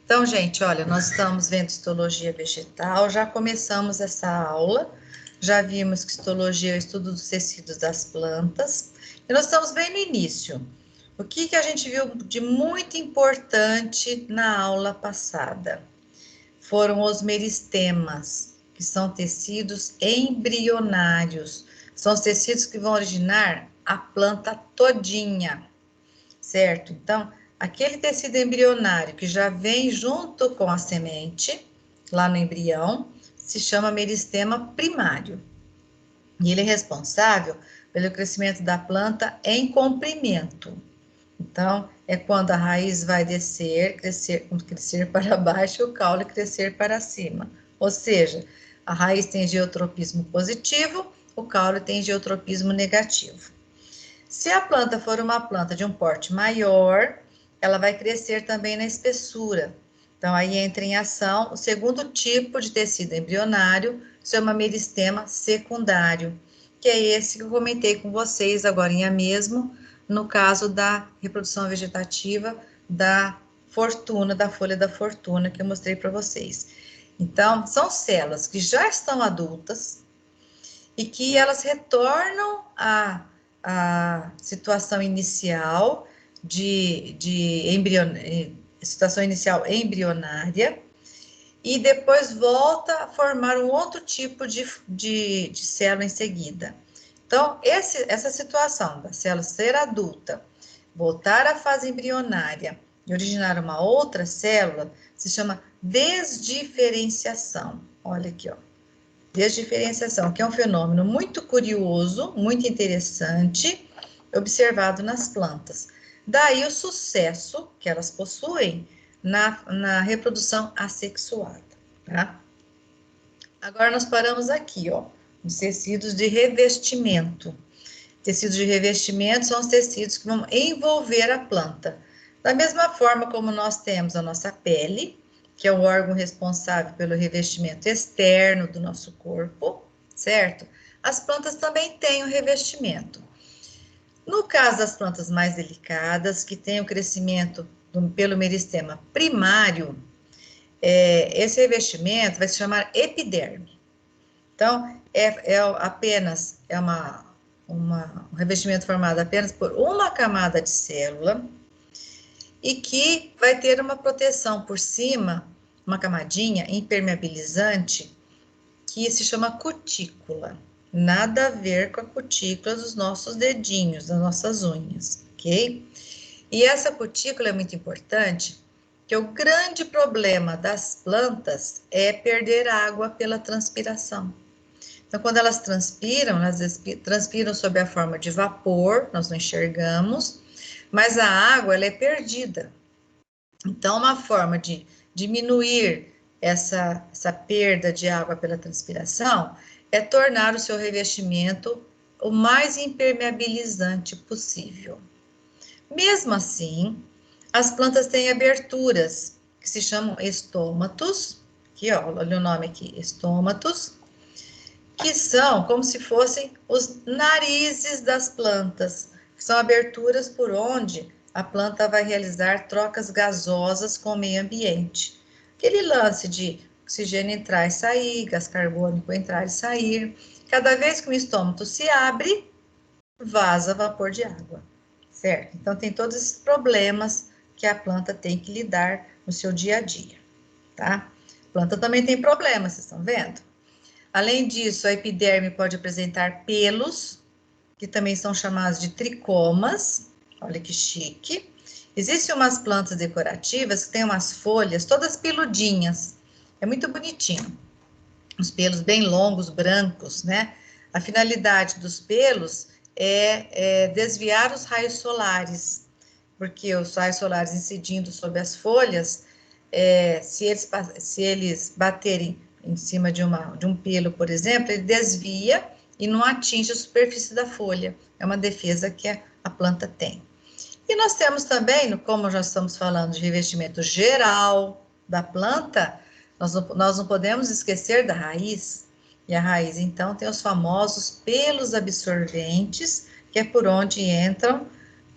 Então, gente, olha, nós estamos vendo histologia vegetal, já começamos essa aula, já vimos que histologia é o estudo dos tecidos das plantas, e nós estamos bem no início. O que a gente viu de muito importante na aula passada? Foram os meristemas, que são tecidos embrionários, são os tecidos que vão originar a planta todinha, certo? Então, aquele tecido embrionário que já vem junto com a semente, lá no embrião, se chama meristema primário. E ele é responsável pelo crescimento da planta em comprimento. Então, é quando a raiz vai descer, crescer para baixo e o caule crescer para cima. Ou seja, a raiz tem geotropismo positivo, o caule tem geotropismo negativo. Se a planta for uma planta de um porte maior, ela vai crescer também na espessura. Então, aí entra em ação o segundo tipo de tecido embrionário, chama meristema secundário, que é esse que eu comentei com vocês agora mesmo, no caso da reprodução vegetativa da fortuna, da folha da fortuna, que eu mostrei para vocês. Então, são células que já estão adultas e que elas retornam a situação inicial situação inicial embrionária e depois volta a formar um outro tipo de célula em seguida. Então, essa situação da célula ser adulta, voltar à fase embrionária e originar uma outra célula, se chama desdiferenciação. Olha aqui, ó. Desdiferenciação, que é um fenômeno muito curioso, muito interessante, observado nas plantas. Daí o sucesso que elas possuem na reprodução assexuada, tá? Agora nós paramos aqui, ó, nos tecidos de revestimento. Tecidos de revestimento são os tecidos que vão envolver a planta. Da mesma forma como nós temos a nossa pele, que é o órgão responsável pelo revestimento externo do nosso corpo, certo? As plantas também têm o revestimento. No caso das plantas mais delicadas, que têm o crescimento pelo meristema primário, esse revestimento vai se chamar epiderme. Então, um revestimento formado apenas por uma camada de célula e que vai ter uma proteção por cima, uma camadinha impermeabilizante, que se chama cutícula. Nada a ver com a cutícula dos nossos dedinhos, das nossas unhas, ok? E essa cutícula é muito importante, que o grande problema das plantas é perder água pela transpiração. Então, quando elas transpiram sob a forma de vapor, nós não enxergamos, mas a água ela é perdida. Então, uma forma de diminuir essa perda de água pela transpiração é tornar o seu revestimento o mais impermeabilizante possível. Mesmo assim, as plantas têm aberturas que se chamam estômatos, aqui ó, olha o nome aqui, estômatos, que são como se fossem os narizes das plantas, que são aberturas por onde a planta vai realizar trocas gasosas com o meio ambiente. Aquele lance de oxigênio entrar e sair, gás carbônico entrar e sair. Cada vez que o estômago se abre, vaza vapor de água, certo? Então, tem todos esses problemas que a planta tem que lidar no seu dia a dia, tá? A planta também tem problemas, vocês estão vendo? Além disso, a epiderme pode apresentar pelos, que também são chamados de tricomas. Olha que chique. Existem umas plantas decorativas que têm umas folhas todas peludinhas. É muito bonitinho. Os pelos bem longos, brancos, né? A finalidade dos pelos é desviar os raios solares, porque os raios solares incidindo sobre as folhas, se eles baterem em cima de um pelo, por exemplo, ele desvia e não atinge a superfície da folha. É uma defesa que a planta tem. E nós temos também, como já estamos falando de revestimento geral da planta, nós não podemos esquecer da raiz. E a raiz, então, tem os famosos pelos absorventes, que é por onde entram,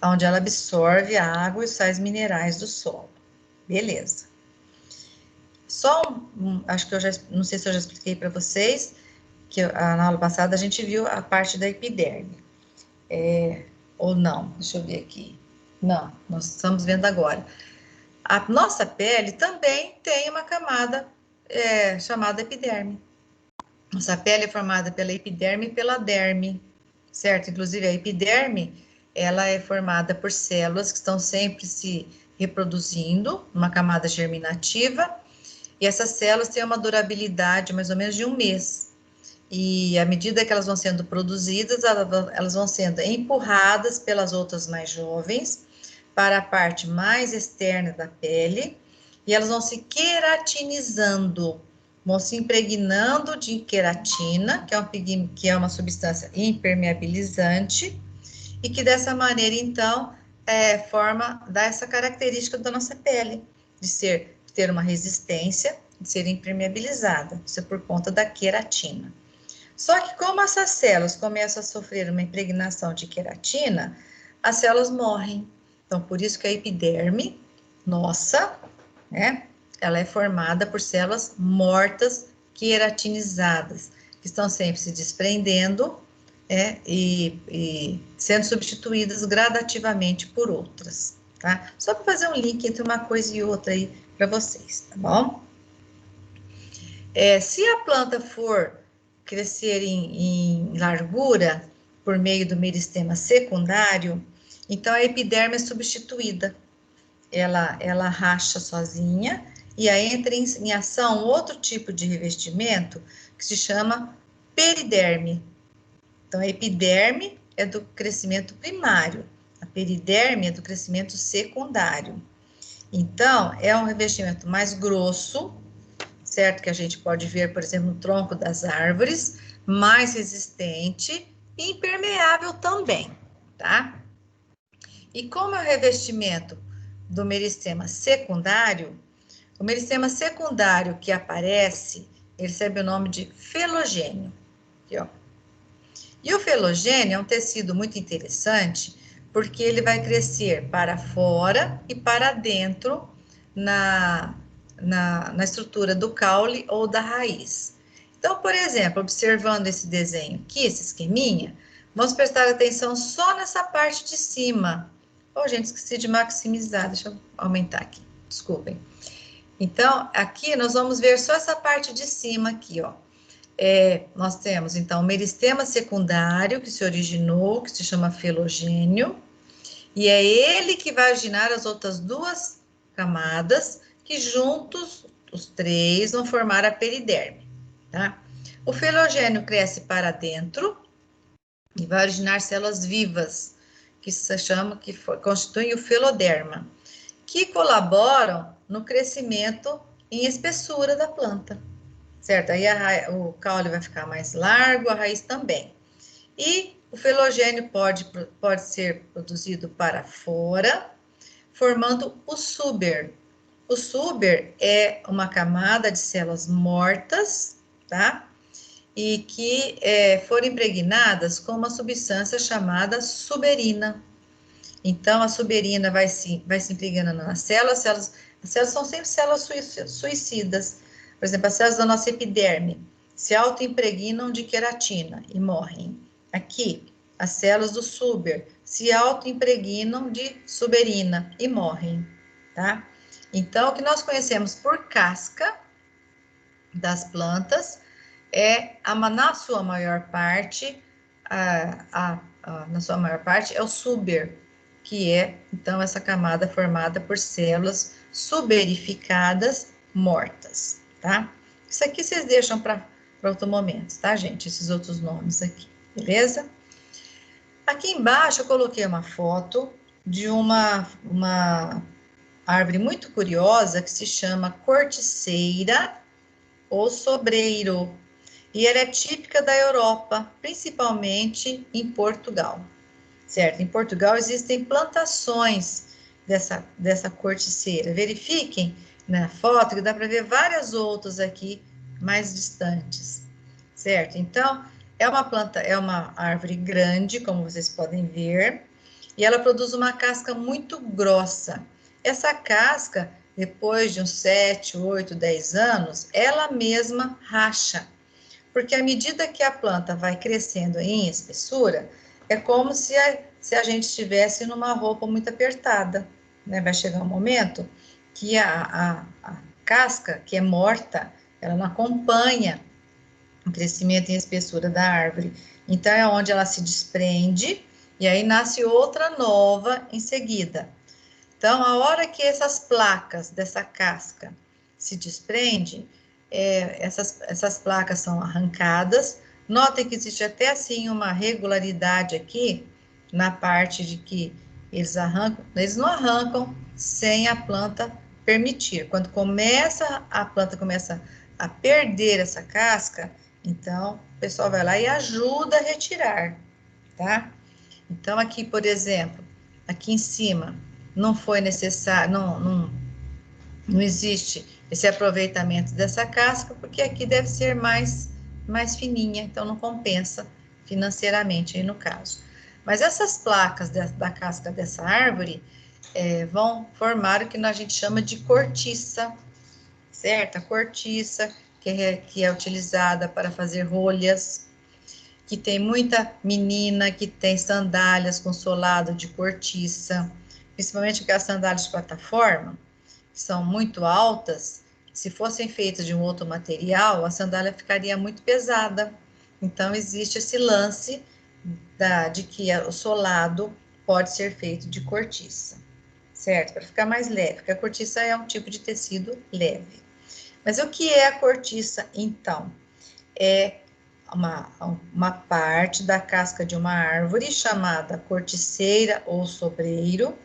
onde ela absorve a água e os sais minerais do solo. Beleza. acho que eu já, não sei se eu já expliquei para vocês, que na aula passada a gente viu a parte da epiderme. Ou não, deixa eu ver aqui. Não, nós estamos vendo agora. A nossa pele também tem uma camada chamada epiderme. Nossa pele é formada pela epiderme e pela derme, certo? Inclusive a epiderme, ela é formada por células que estão sempre se reproduzindo, uma camada germinativa, e essas células têm uma durabilidade mais ou menos de 1 mês. E à medida que elas vão sendo produzidas, elas vão sendo empurradas pelas outras mais jovens para a parte mais externa da pele, e elas vão se queratinizando, vão se impregnando de queratina, que é uma substância impermeabilizante, e que dessa maneira, então, dá essa característica da nossa pele, de ter uma resistência, de ser impermeabilizada, isso é por conta da queratina. Só que como essas células começam a sofrer uma impregnação de queratina, as células morrem. Então, por isso que a epiderme, nossa, né, ela é formada por células mortas queratinizadas, que estão sempre se desprendendo e sendo substituídas gradativamente por outras, tá? Só para fazer um link entre uma coisa e outra aí para vocês, tá bom? Se a planta for crescer em largura por meio do meristema secundário, então a epiderme é substituída. Ela racha sozinha e aí entra em ação outro tipo de revestimento que se chama periderme. Então, a epiderme é do crescimento primário, a periderme é do crescimento secundário. Então, é um revestimento mais grosso, certo? Que a gente pode ver, por exemplo, no tronco das árvores, mais resistente e impermeável também, tá? E como é o revestimento do meristema secundário, o meristema secundário que aparece, ele recebe o nome de felogênio. Aqui, ó. E o felogênio é um tecido muito interessante, porque ele vai crescer para fora e para dentro na estrutura do caule ou da raiz. Então, por exemplo, observando esse desenho aqui, esse esqueminha, vamos prestar atenção só nessa parte de cima. Oh, gente, esqueci de maximizar, deixa eu aumentar aqui, desculpem. Então, aqui nós vamos ver só essa parte de cima aqui, ó. Nós temos, então, o meristema secundário, que se originou, que se chama felogênio, e é ele que vai originar as outras duas camadas, que juntos, os três, vão formar a periderme, tá? O felogênio cresce para dentro e vai originar células vivas, que se chama, constituem o feloderma, que colaboram no crescimento em espessura da planta, certo? Aí o caule vai ficar mais largo, a raiz também. E o felogênio pode ser produzido para fora, formando o suber. O suber é uma camada de células mortas, tá? E que foram impregnadas com uma substância chamada suberina. Então, a suberina vai se impregnando nas células, as células são sempre células suicidas. Por exemplo, as células da nossa epiderme se autoimpregnam de queratina e morrem. Aqui, as células do suber se autoimpregnam de suberina e morrem, tá? Então, o que nós conhecemos por casca das plantas na sua maior parte, é o suber, que é, então, essa camada formada por células suberificadas mortas, tá? Isso aqui vocês deixam para outro momento, tá, gente? Esses outros nomes aqui, beleza? Aqui embaixo eu coloquei uma foto de uma árvore muito curiosa que se chama corticeira ou sobreiro. E ela é típica da Europa, principalmente em Portugal, certo? Em Portugal existem plantações dessa corticeira. Verifiquem na foto que dá para ver várias outras aqui mais distantes, certo? Então, é uma árvore grande, como vocês podem ver, e ela produz uma casca muito grossa. Essa casca depois de uns 7, 8, 10 anos, ela mesma racha. Porque à medida que a planta vai crescendo em espessura, é como se a gente estivesse numa roupa muito apertada, né? Vai chegar um momento que a casca, que é morta, ela não acompanha o crescimento em espessura da árvore. Então, é onde ela se desprende e aí nasce outra nova em seguida. Então, a hora que essas placas dessa casca se desprendem, essas placas são arrancadas. Notem que existe até assim uma regularidade aqui na parte de que eles arrancam, eles não arrancam sem a planta permitir. Quando a planta começa a perder essa casca, então o pessoal vai lá e ajuda a retirar, tá? Então, aqui, por exemplo, aqui em cima, não foi necessário, não existe esse aproveitamento dessa casca, porque aqui deve ser mais fininha, então não compensa financeiramente aí no caso. Mas essas placas da casca dessa árvore vão formar o que a gente chama de cortiça, certo? A cortiça que é utilizada para fazer rolhas, que tem muita menina que tem sandálias com solado de cortiça, principalmente aquelas sandálias de plataforma, que são muito altas. Se fossem feitas de um outro material, a sandália ficaria muito pesada. Então, existe esse lance de que o solado pode ser feito de cortiça, certo? Para ficar mais leve, porque a cortiça é um tipo de tecido leve. Mas o que é a cortiça, então? É uma parte da casca de uma árvore chamada corticeira ou sobreiro,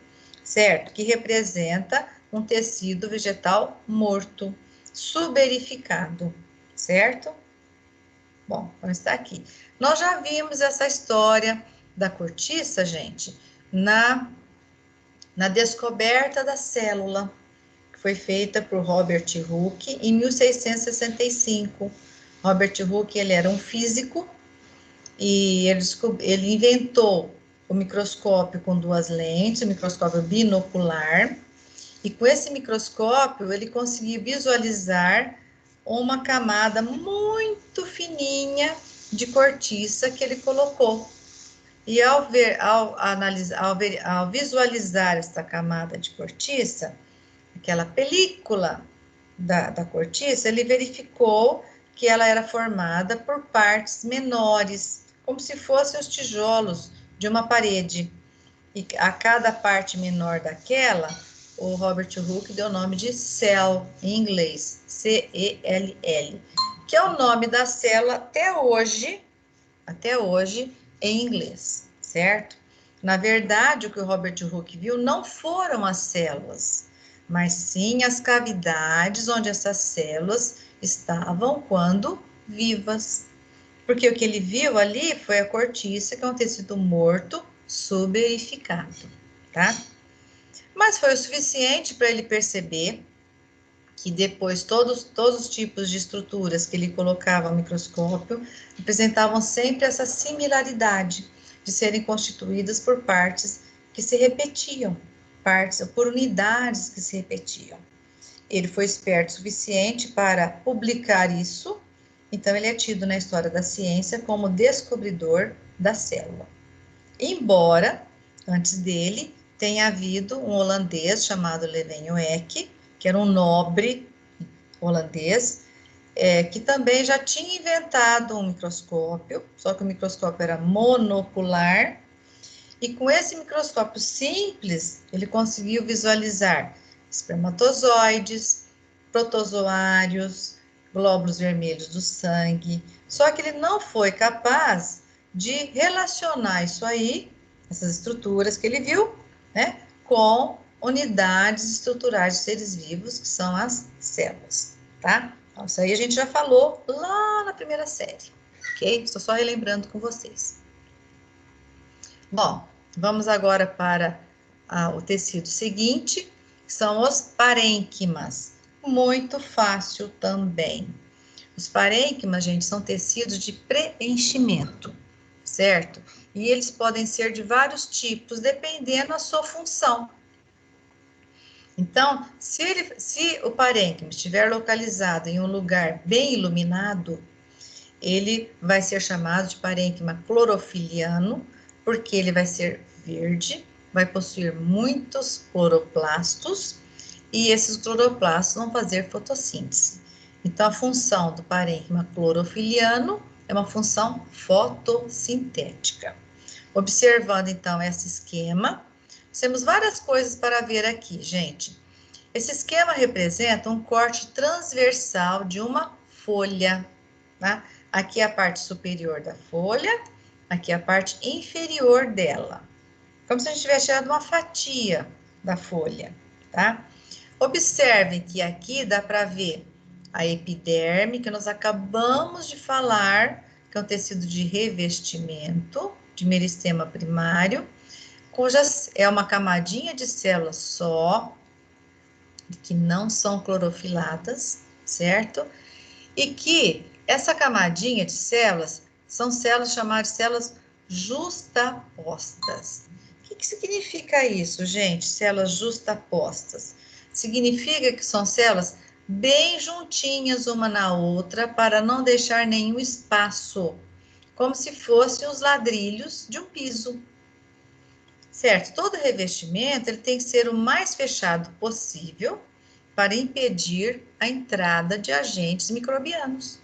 certo? Que representa um tecido vegetal morto, suberificado, certo? Bom, então está aqui. Nós já vimos essa história da cortiça, gente, na descoberta da célula, que foi feita por Robert Hooke em 1665. Robert Hooke, ele era um físico e ele inventou o microscópio com duas lentes, o microscópio binocular, e com esse microscópio ele conseguiu visualizar uma camada muito fininha de cortiça que ele colocou. E ao visualizar essa camada de cortiça, aquela película da cortiça, ele verificou que ela era formada por partes menores, como se fossem os tijolos de uma parede. E a cada parte menor daquela, o Robert Hooke deu o nome de cell, em inglês, C-E-L-L, que é o nome da célula até hoje em inglês, certo? Na verdade, o que o Robert Hooke viu não foram as células, mas sim as cavidades onde essas células estavam quando vivas. Porque o que ele viu ali foi a cortiça, que é um tecido morto, suberificado, tá? Mas foi o suficiente para ele perceber que depois todos os tipos de estruturas que ele colocava ao microscópio apresentavam sempre essa similaridade de serem constituídas por partes que se repetiam, por unidades que se repetiam. Ele foi esperto o suficiente para publicar isso, então ele é tido na história da ciência como descobridor da célula. Embora, antes dele, tenha havido um holandês chamado Leeuwenhoek, que era um nobre holandês, que também já tinha inventado um microscópio, só que o microscópio era monocular, e com esse microscópio simples, ele conseguiu visualizar espermatozoides, protozoários, glóbulos vermelhos do sangue, só que ele não foi capaz de relacionar isso aí, essas estruturas que ele viu, né, com unidades estruturais de seres vivos, que são as células, tá? Então, isso aí a gente já falou lá na primeira série, ok? Estou só relembrando com vocês. Bom, vamos agora para o tecido seguinte, que são os parênquimas. Muito fácil também. Os parênquimas, gente, são tecidos de preenchimento, certo? E eles podem ser de vários tipos, dependendo da sua função. Então, se o parênquima estiver localizado em um lugar bem iluminado, ele vai ser chamado de parênquima clorofiliano, porque ele vai ser verde, vai possuir muitos cloroplastos, e esses cloroplastos vão fazer fotossíntese. Então, a função do parênquima clorofiliano é uma função fotossintética. Observando, então, esse esquema, temos várias coisas para ver aqui, gente. Esse esquema representa um corte transversal de uma folha, tá? Aqui é a parte superior da folha, aqui é a parte inferior dela. Como se a gente tivesse tirado uma fatia da folha, tá? Observem que aqui dá para ver a epiderme, que nós acabamos de falar, que é um tecido de revestimento de meristema primário, cujas é uma camadinha de células só, que não são clorofiladas, certo? E que essa camadinha de células são células chamadas de células justapostas. O que significa isso, gente? Células justapostas. Significa que são células bem juntinhas uma na outra para não deixar nenhum espaço, como se fossem os ladrilhos de um piso. Certo? Todo revestimento ele tem que ser o mais fechado possível para impedir a entrada de agentes microbianos.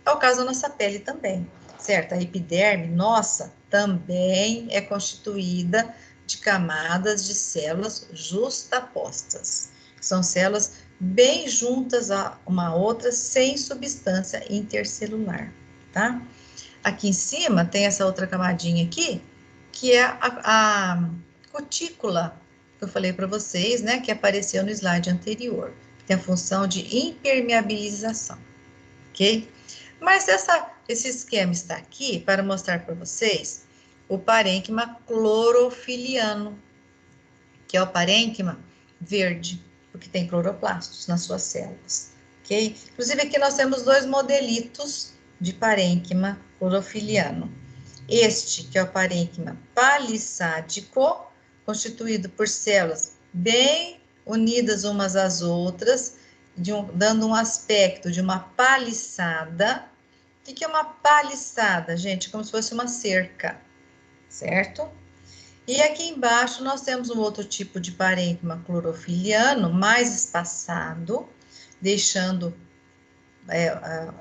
É o caso da nossa pele também, certo? A epiderme nossa também é constituída de camadas de células justapostas. São células bem juntas a uma outra, sem substância intercelular, tá? Aqui em cima tem essa outra camadinha aqui, que é a cutícula, que eu falei para vocês, né, que apareceu no slide anterior. Tem a função de impermeabilização, ok? Mas esse esquema está aqui para mostrar para vocês o parênquima clorofiliano, que é o parênquima verde, porque tem cloroplastos nas suas células, ok? Inclusive aqui nós temos dois modelitos de parênquima clorofiliano. Este, que é o parênquima palissádico, constituído por células bem unidas umas às outras, dando um aspecto de uma paliçada. O que é uma paliçada, gente? Como se fosse uma cerca, certo? E aqui embaixo nós temos um outro tipo de parênquima clorofiliano, mais espaçado, deixando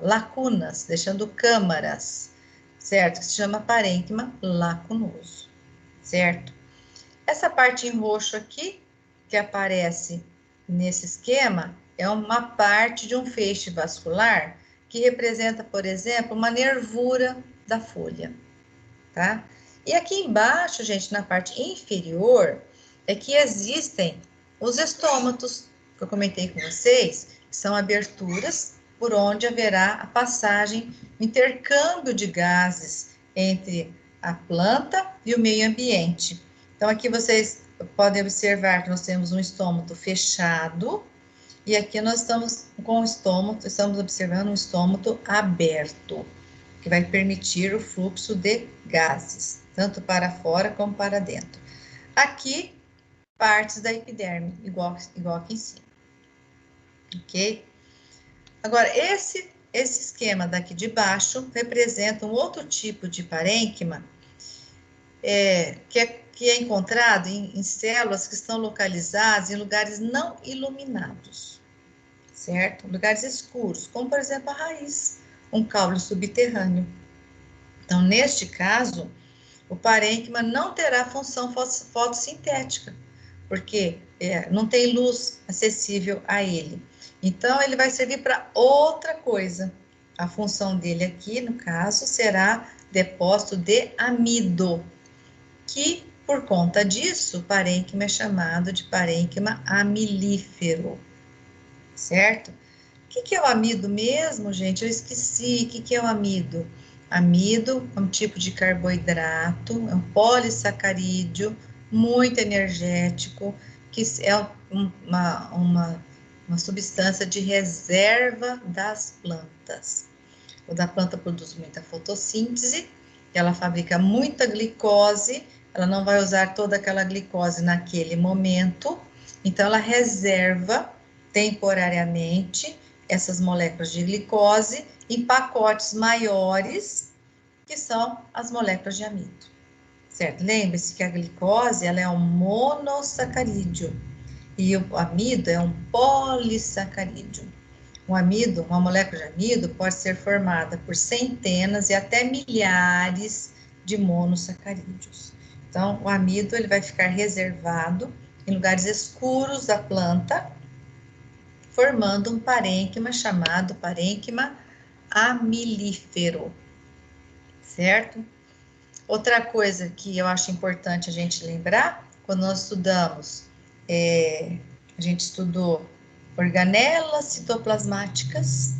lacunas, deixando câmaras, certo? Que se chama parênquima lacunoso, certo? Essa parte em roxo aqui, que aparece nesse esquema, é uma parte de um feixe vascular que representa, por exemplo, uma nervura da folha, tá? E aqui embaixo, gente, na parte inferior, é que existem os estômatos, que eu comentei com vocês, que são aberturas por onde haverá a passagem, o intercâmbio de gases entre a planta e o meio ambiente. Então, aqui vocês podem observar que nós temos um estômato fechado, e aqui nós estamos com o estômato, estamos observando um estômato aberto, que vai permitir o fluxo de gases, tanto para fora como para dentro. Aqui, partes da epiderme, igual aqui em cima. Ok? Agora, esse esquema daqui de baixo representa um outro tipo de parênquima, que é encontrado em células que estão localizadas em lugares não iluminados, certo? Lugares escuros, como, por exemplo, a raiz, um caule subterrâneo. Então, neste caso, o parênquima não terá função fotossintética, porque não tem luz acessível a ele. Então, ele vai servir para outra coisa. A função dele aqui, no caso, será depósito de amido, que, por conta disso, o parênquima é chamado de parênquima amilífero, certo? O que é o amido mesmo, gente? Eu esqueci. O que é o amido? Amido é um tipo de carboidrato, é um polissacarídeo muito energético, que é uma substância de reserva das plantas. Quando a planta produz muita fotossíntese, ela fabrica muita glicose, ela não vai usar toda aquela glicose naquele momento, Então, ela reserva temporariamente essas moléculas de glicose em pacotes maiores, que são as moléculas de amido, certo? Lembre-se que a glicose, ela é um monossacarídeo e o amido é um polissacarídeo. Um amido, uma molécula de amido pode ser formada por centenas e até milhares de monossacarídeos. Então, o amido ele vai ficar reservado em lugares escuros da planta, formando um parênquima chamado parênquima amilífero, certo? Outra coisa que eu acho importante a gente lembrar, quando nós estudamos, a gente estudou organelas citoplasmáticas.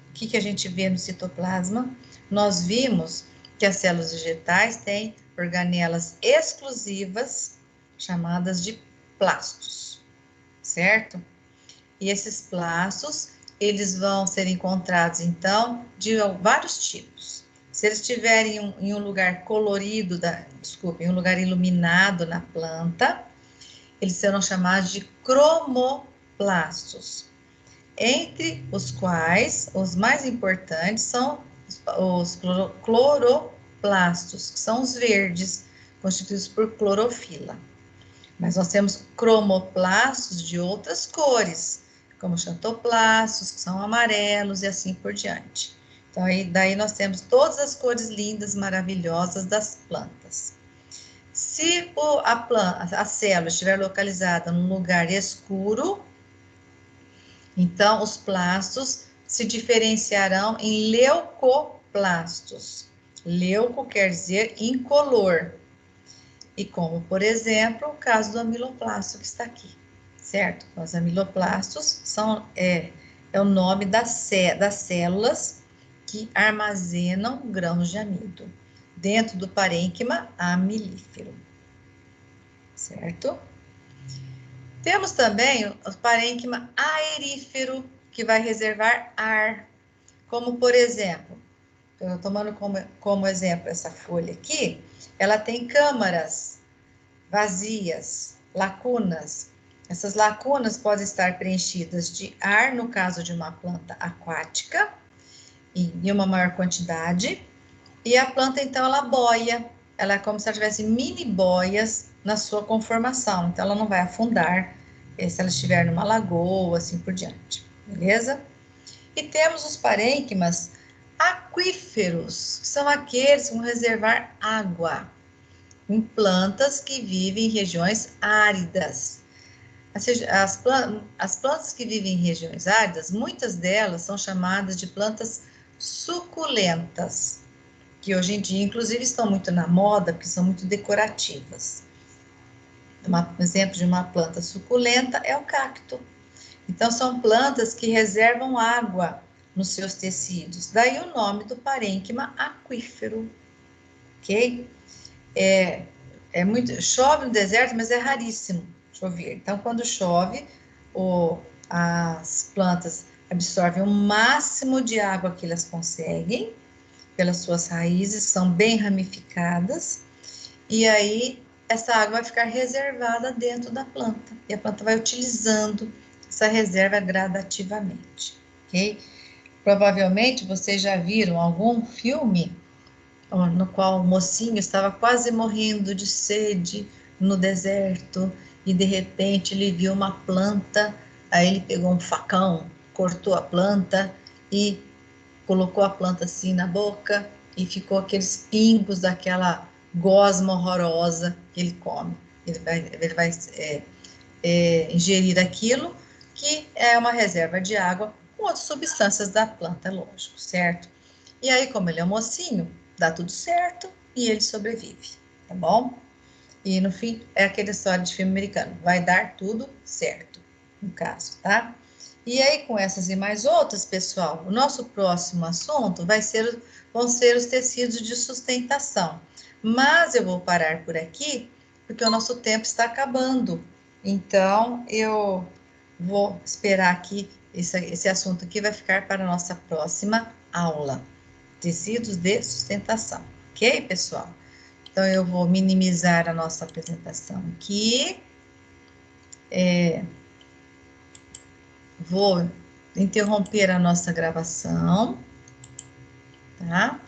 O que a gente vê no citoplasma? Nós vimos que as células vegetais têm organelas exclusivas, chamadas de plastos, certo? E esses plastos, eles vão ser encontrados, então, de vários tipos. Se eles estiverem em um lugar colorido, em um lugar iluminado na planta, eles serão chamados de cromoplastos, entre os quais os mais importantes são os cloroplastos, que são os verdes, constituídos por clorofila. Mas nós temos cromoplastos de outras cores, como xantoplastos, que são amarelos e assim por diante. Então, daí nós temos todas as cores lindas, maravilhosas das plantas. Se a célula estiver localizada num lugar escuro, então os plastos se diferenciarão em leucoplastos. Leuco quer dizer incolor. E como, por exemplo, o caso do amiloplasto que está aqui, certo? Os amiloplastos é o nome das células que armazenam grãos de amido dentro do parênquima amilífero, certo? Temos também o parênquima aerífero, que vai reservar ar, como por exemplo, tomando como exemplo essa folha aqui, ela tem câmaras vazias, lacunas. Essas lacunas podem estar preenchidas de ar, no caso de uma planta aquática, em uma maior quantidade, e a planta, então, ela boia, ela é como se ela tivesse mini boias na sua conformação, então ela não vai afundar se ela estiver numa lagoa, assim por diante, beleza? E temos os parênquimas aquíferos, que são aqueles que vão reservar água em plantas que vivem em regiões áridas. As plantas que vivem em regiões áridas, muitas delas são chamadas de plantas suculentas, que hoje em dia, inclusive, estão muito na moda, porque são muito decorativas. Um exemplo de uma planta suculenta é o cacto. Então, são plantas que reservam água nos seus tecidos. Daí o nome do parênquima aquífero, ok? Chove no deserto, mas é raríssimo chover. Então, quando chove, as plantas absorvem o máximo de água que elas conseguem, pelas suas raízes, são bem ramificadas, e aí essa água vai ficar reservada dentro da planta, e a planta vai utilizando essa reserva gradativamente, ok? Provavelmente vocês já viram algum filme no qual o mocinho estava quase morrendo de sede no deserto, e de repente ele viu uma planta, aí ele pegou um facão, cortou a planta e colocou a planta assim na boca e ficou aqueles pingos daquela gosma horrorosa que ele come. Ele vai ingerir aquilo, que é uma reserva de água com outras substâncias da planta, lógico, certo? E aí, como ele é um mocinho, dá tudo certo e ele sobrevive, tá bom? E no fim, é aquela história de filme americano, vai dar tudo certo, no caso, tá? E aí, com essas e mais outras, pessoal, o nosso próximo assunto vão ser os tecidos de sustentação. Mas eu vou parar por aqui, porque o nosso tempo está acabando. Então, eu vou esperar aqui, esse assunto aqui vai ficar para a nossa próxima aula. Tecidos de sustentação, ok, pessoal? Então, eu vou minimizar a nossa apresentação aqui. vou interromper a nossa gravação, tá?